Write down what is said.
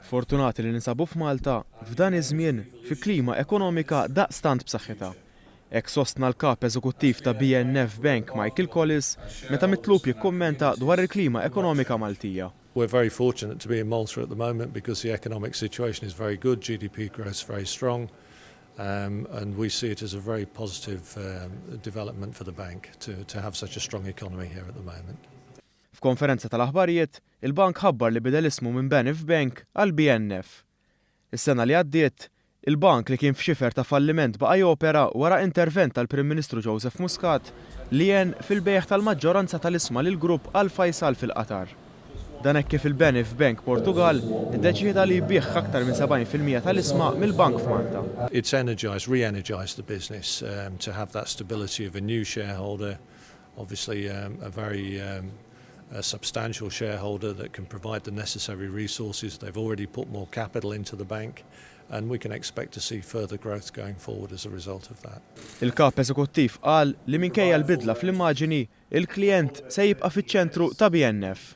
Fortunati li ninsabu f'Malta f'dan iż-żmien fi klima ekonomika daqstant b'saħħitha. Hekk sostna l-kap eżekuttiv ta' BNF Bank Michael Collis meta mitlub jikkummenta dwar il-klima ekonomika Maltija. We're very fortunate to be in Malta at the moment because the economic situation is very good, GDP growth is very strong, and we see it as a very positive development for the bank to have such a strong economy here at the moment. F'konferenza tal-aħbarijiet, il-bank ħabbar li bidel ismu minn BNF Bank għal BNF. Is-sena li għaddiet, il-bank li kien f'xifer ta' falliment baqa' jopera wara intervent tal-Prim Ministru Joseph Muscat li jen fil-bejħ tal-maġġoranza tal-isma lil grupp Al Faisal fil-Qatar. Dan hekk kif il-BNF Bank Portugal iddeċieda li jbieħ aktar minn 70% tal-isma mill-bank f'Malta. It's re-energized the business to have that stability of a new shareholder, obviously a very a substantial shareholder that can provide the necessary resources. They've already put more capital into the bank and we can expect to see further growth going forward as a result of that. Il-kap eżekuttiv qal li minkejja l-bidla fl-immaġini il-klijent se jibqa' fiċ-ċentru ta' BNF.